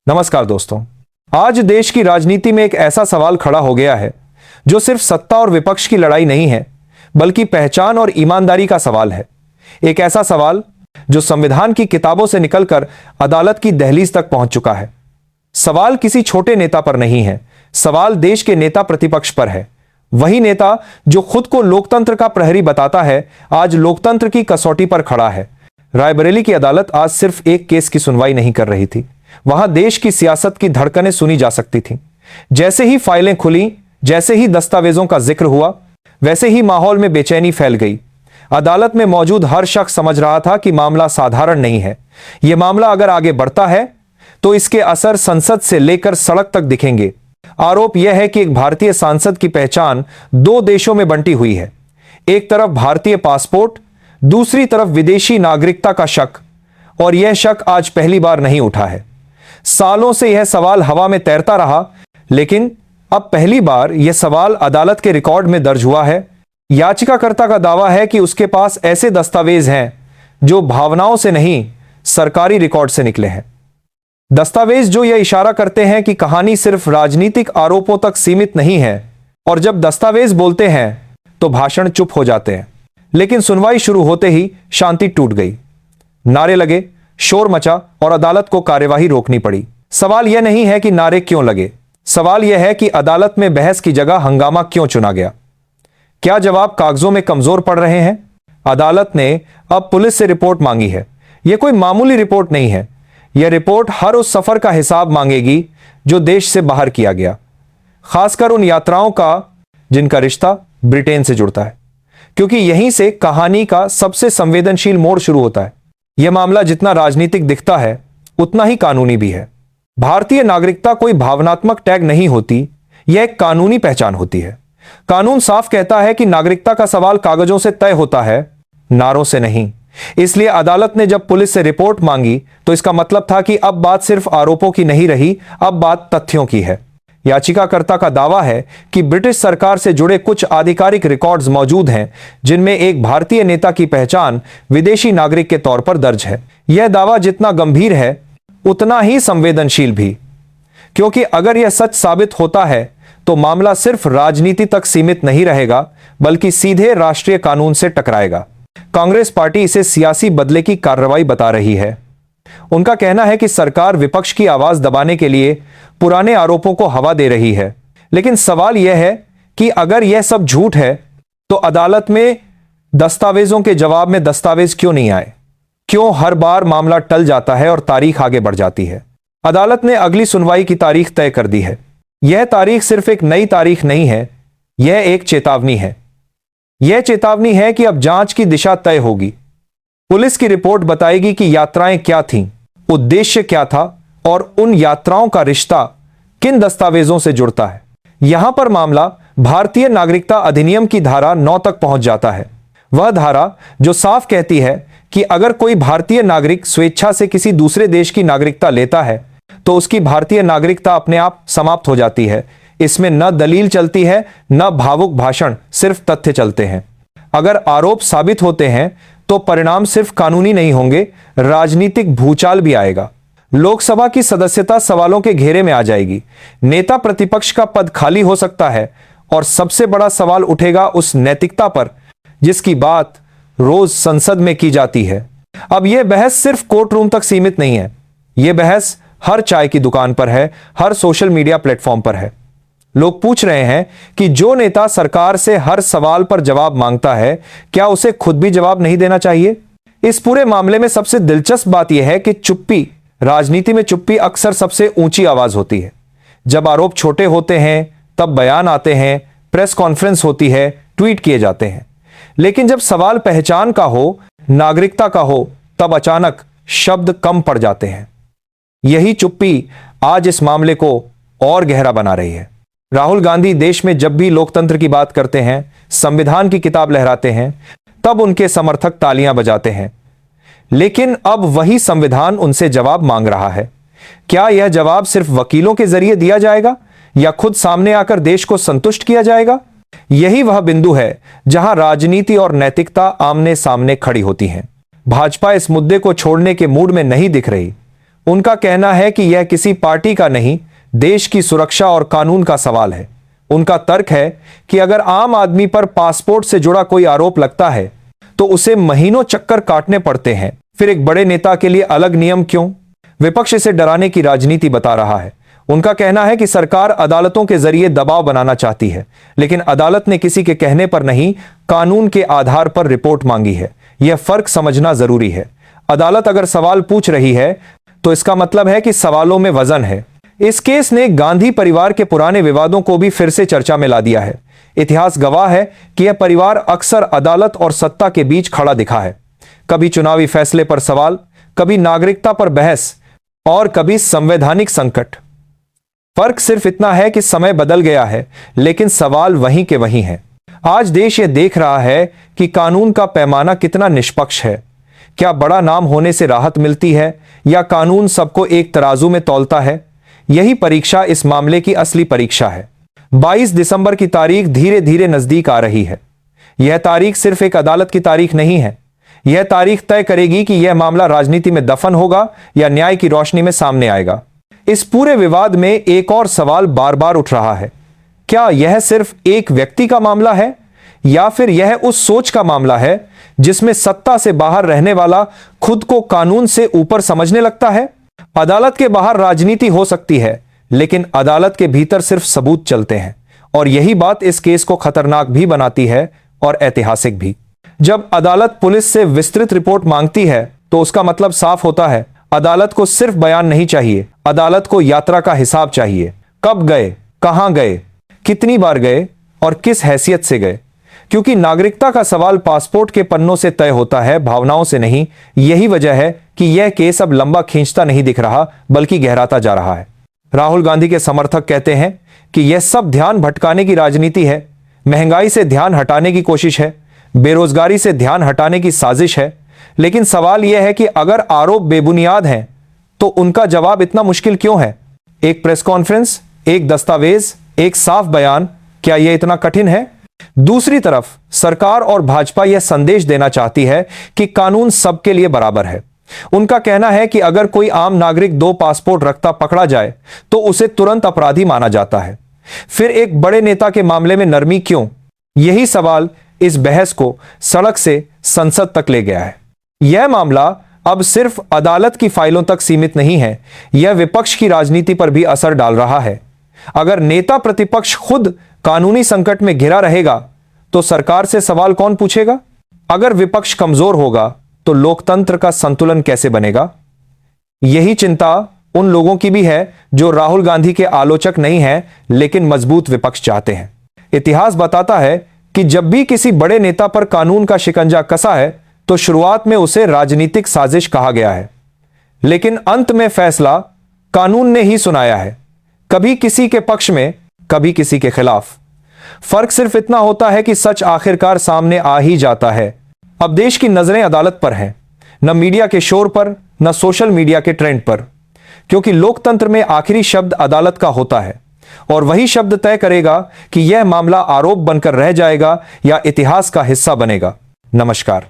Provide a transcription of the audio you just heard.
नमस्कार दोस्तों। आज देश की राजनीति में एक ऐसा सवाल खड़ा हो गया है जो सिर्फ सत्ता और विपक्ष की लड़ाई नहीं है, बल्कि पहचान और ईमानदारी का सवाल है। एक ऐसा सवाल जो संविधान की किताबों से निकलकर अदालत की दहलीज तक पहुंच चुका है। सवाल किसी छोटे नेता पर नहीं है, सवाल देश के नेता प्रतिपक्ष पर है। वही नेता जो खुद को लोकतंत्र का प्रहरी बताता है, आज लोकतंत्र की कसौटी पर खड़ा है। रायबरेली की अदालत आज सिर्फ एक केस की सुनवाई नहीं कर रही थी, वहां देश की सियासत की धड़कनें सुनी जा सकती थीं। जैसे ही फाइलें खुली, जैसे ही दस्तावेजों का जिक्र हुआ, वैसे ही माहौल में बेचैनी फैल गई। अदालत में मौजूद हर शख्स समझ रहा था कि मामला साधारण नहीं है। यह मामला अगर आगे बढ़ता है तो इसके असर संसद से लेकर सड़क तक दिखेंगे। आरोप यह है कि एक भारतीय सांसद की पहचान दो देशों में बंटी हुई है। एक तरफ भारतीय पासपोर्ट, दूसरी तरफ विदेशी नागरिकता का शक। और यह शक आज पहली बार नहीं उठा है। सालों से यह सवाल हवा में तैरता रहा, लेकिन अब पहली बार यह सवाल अदालत के रिकॉर्ड में दर्ज हुआ है। याचिकाकर्ता का दावा है कि उसके पास ऐसे दस्तावेज हैं जो भावनाओं से नहीं, सरकारी रिकॉर्ड से निकले हैं। दस्तावेज जो यह इशारा करते हैं कि कहानी सिर्फ राजनीतिक आरोपों तक सीमित नहीं है। और जब दस्तावेज बोलते हैं तो भाषण चुप हो जाते हैं। लेकिन सुनवाई शुरू होते ही शांति टूट गई। नारे लगे, शोर मचा और अदालत को कार्यवाही रोकनी पड़ी। सवाल यह नहीं है कि नारे क्यों लगे, सवाल यह है कि अदालत में बहस की जगह हंगामा क्यों चुना गया। क्या जवाब कागजों में कमजोर पड़ रहे हैं? अदालत ने अब पुलिस से रिपोर्ट मांगी है। यह कोई मामूली रिपोर्ट नहीं है। यह रिपोर्ट हर उस सफर का हिसाब मांगेगी जो देश से बाहर किया गया, खासकर उन यात्राओं का जिनका रिश्ता ब्रिटेन से जुड़ता है, क्योंकि यहीं से कहानी का सबसे संवेदनशील मोड़ शुरू होता है। यह मामला जितना राजनीतिक दिखता है, उतना ही कानूनी भी है। भारतीय नागरिकता कोई भावनात्मक टैग नहीं होती, यह एक कानूनी पहचान होती है। कानून साफ कहता है कि नागरिकता का सवाल कागजों से तय होता है, नारों से नहीं। इसलिए अदालत ने जब पुलिस से रिपोर्ट मांगी तो इसका मतलब था कि अब बात सिर्फ आरोपों की नहीं रही, अब बात तथ्यों की है। याचिकाकर्ता का दावा है कि ब्रिटिश सरकार से जुड़े कुछ आधिकारिक रिकॉर्ड्स मौजूद हैं जिनमें एक भारतीय नेता की पहचान विदेशी नागरिक के तौर पर दर्ज है। यह दावा जितना गंभीर है, उतना ही संवेदनशील भी, क्योंकि अगर यह सच साबित होता है तो मामला सिर्फ राजनीति तक सीमित नहीं रहेगा, बल्कि सीधे राष्ट्रीय कानून से टकराएगा। कांग्रेस पार्टी इसे सियासी बदले की कार्रवाई बता रही है। उनका कहना है कि सरकार विपक्ष की आवाज दबाने के लिए पुराने आरोपों को हवा दे रही है। लेकिन सवाल यह है कि अगर यह सब झूठ है तो अदालत में दस्तावेजों के जवाब में दस्तावेज क्यों नहीं आए? क्यों हर बार मामला टल जाता है और तारीख आगे बढ़ जाती है? अदालत ने अगली सुनवाई की तारीख तय कर दी है। यह तारीख सिर्फ एक नई तारीख नहीं है, यह एक चेतावनी है। यह चेतावनी है कि अब जांच की दिशा तय होगी। पुलिस की रिपोर्ट बताएगी कि यात्राएं क्या थीं, उद्देश्य क्या था और उन यात्राओं का रिश्ता किन दस्तावेजों से जुड़ता है। यहां पर मामला भारतीय नागरिकता अधिनियम की धारा 9 तक पहुंच जाता है। वह धारा जो साफ कहती है कि अगर कोई भारतीय नागरिक स्वेच्छा से किसी दूसरे देश की नागरिकता लेता है तो उसकी भारतीय नागरिकता अपने आप समाप्त हो जाती है। इसमें न दलील चलती है, न भावुक भाषण, सिर्फ तथ्य चलते हैं। अगर आरोप साबित होते हैं तो परिणाम सिर्फ कानूनी नहीं होंगे, राजनीतिक भूचाल भी आएगा। लोकसभा की सदस्यता सवालों के घेरे में आ जाएगी। नेता प्रतिपक्ष का पद खाली हो सकता है और सबसे बड़ा सवाल उठेगा उस नैतिकता पर जिसकी बात रोज संसद में की जाती है। अब यह बहस सिर्फ कोर्ट रूम तक सीमित नहीं है, यह बहस हर चाय की दुकान पर है, हर सोशल मीडिया प्लेटफॉर्म पर है। लोग पूछ रहे हैं कि जो नेता सरकार से हर सवाल पर जवाब मांगता है, क्या उसे खुद भी जवाब नहीं देना चाहिए? इस पूरे मामले में सबसे दिलचस्प बात यह है कि चुप्पी, राजनीति में चुप्पी अक्सर सबसे ऊंची आवाज होती है। जब आरोप छोटे होते हैं तब बयान आते हैं, प्रेस कॉन्फ्रेंस होती है, ट्वीट किए जाते हैं। लेकिन जब सवाल पहचान का हो, नागरिकता का हो, तब अचानक शब्द कम पड़ जाते हैं। यही चुप्पी आज इस मामले को और गहरा बना रही है। राहुल गांधी देश में जब भी लोकतंत्र की बात करते हैं, संविधान की किताब लहराते हैं, तब उनके समर्थक तालियां बजाते हैं। लेकिन अब वही संविधान उनसे जवाब मांग रहा है। क्या यह जवाब सिर्फ वकीलों के जरिए दिया जाएगा या खुद सामने आकर देश को संतुष्ट किया जाएगा? यही वह बिंदु है जहां राजनीति और नैतिकता आमने सामने खड़ी होती हैं। भाजपा इस मुद्दे को छोड़ने के मूड में नहीं दिख रही। उनका कहना है कि यह किसी पार्टी का नहीं, देश की सुरक्षा और कानून का सवाल है। उनका तर्क है कि अगर आम आदमी पर पासपोर्ट से जुड़ा कोई आरोप लगता है तो उसे महीनों चक्कर काटने पड़ते हैं, फिर एक बड़े नेता के लिए अलग नियम क्यों? विपक्ष इसे डराने की राजनीति बता रहा है। उनका कहना है कि सरकार अदालतों के जरिए दबाव बनाना चाहती है, लेकिन अदालत ने किसी के कहने पर नहीं, कानून के आधार पर रिपोर्ट मांगी है। यह फर्क समझना जरूरी है। अदालत अगर सवाल पूछ रही है तो इसका मतलब है कि सवालों में वजन है। इस केस ने गांधी परिवार के पुराने विवादों को भी फिर से चर्चा में ला दिया है। इतिहास गवाह है कि यह परिवार अक्सर अदालत और सत्ता के बीच खड़ा दिखा है। कभी चुनावी फैसले पर सवाल, कभी नागरिकता पर बहस और कभी संवैधानिक संकट। फर्क सिर्फ इतना है कि समय बदल गया है, लेकिन सवाल वहीं के वहीं है। आज देश यह देख रहा है कि कानून का पैमाना कितना निष्पक्ष है। क्या बड़ा नाम होने से राहत मिलती है या कानून सबको एक तराजू में तौलता है? यही परीक्षा इस मामले की असली परीक्षा है। 22 दिसंबर की तारीख धीरे धीरे नजदीक आ रही है। यह तारीख सिर्फ एक अदालत की तारीख नहीं है। यह तारीख तय करेगी कि यह मामला राजनीति में दफन होगा या न्याय की रोशनी में सामने आएगा। इस पूरे विवाद में एक और सवाल बार बार उठ रहा है। क्या यह सिर्फ एक व्यक्ति का मामला है या फिर यह उस सोच का मामला है जिसमें सत्ता से बाहर रहने वाला खुद को कानून से ऊपर समझने लगता है? अदालत के बाहर राजनीति हो सकती है, लेकिन अदालत के भीतर सिर्फ सबूत चलते हैं, और यही बात इस केस को खतरनाक भी बनाती है और ऐतिहासिक भी। जब अदालत पुलिस से विस्तृत रिपोर्ट मांगती है तो उसका मतलब साफ होता है, अदालत को सिर्फ बयान नहीं चाहिए, अदालत को यात्रा का हिसाब चाहिए। कब गए, कहां गए, कितनी बार गए और किस हैसियत से गए? क्योंकि नागरिकता का सवाल पासपोर्ट के पन्नों से तय होता है, भावनाओं से नहीं। यही वजह है कि यह केस अब लंबा खींचता नहीं दिख रहा, बल्कि गहराता जा रहा है। राहुल गांधी के समर्थक कहते हैं कि यह सब ध्यान भटकाने की राजनीति है, महंगाई से ध्यान हटाने की कोशिश है, बेरोजगारी से ध्यान हटाने की साजिश है। लेकिन सवाल यह है कि अगर आरोप बेबुनियाद हैं तो उनका जवाब इतना मुश्किल क्यों है? एक प्रेस कॉन्फ्रेंस, एक दस्तावेज, एक साफ बयान, क्या यह इतना कठिन है? दूसरी तरफ सरकार और भाजपा यह संदेश देना चाहती है कि कानून सबके लिए बराबर है। उनका कहना है कि अगर कोई आम नागरिक 2 पासपोर्ट रखता पकड़ा जाए तो उसे तुरंत अपराधी माना जाता है। फिर एक बड़े नेता के मामले में नरमी क्यों? यही सवाल इस बहस को सड़क से संसद तक ले गया है। यह मामला अब सिर्फ अदालत की फाइलों तक सीमित नहीं है, यह विपक्ष की राजनीति पर भी असर डाल रहा है। अगर नेता प्रतिपक्ष खुद कानूनी संकट में घिरा रहेगा तो सरकार से सवाल कौन पूछेगा? अगर विपक्ष कमजोर होगा तो लोकतंत्र का संतुलन कैसे बनेगा? यही चिंता उन लोगों की भी है जो राहुल गांधी के आलोचक नहीं हैं, लेकिन मजबूत विपक्ष चाहते हैं। इतिहास बताता है कि जब भी किसी बड़े नेता पर कानून का शिकंजा कसा है तो शुरुआत में उसे राजनीतिक साजिश कहा गया है, लेकिन अंत में फैसला कानून ने ही सुनाया है, कभी किसी के पक्ष में, कभी किसी के खिलाफ। फर्क सिर्फ इतना होता है कि सच आखिरकार सामने आ ही जाता है। अब देश की नजरें अदालत पर हैं, न मीडिया के शोर पर, न सोशल मीडिया के ट्रेंड पर, क्योंकि लोकतंत्र में आखिरी शब्द अदालत का होता है और वही शब्द तय करेगा कि यह मामला आरोप बनकर रह जाएगा या इतिहास का हिस्सा बनेगा। नमस्कार।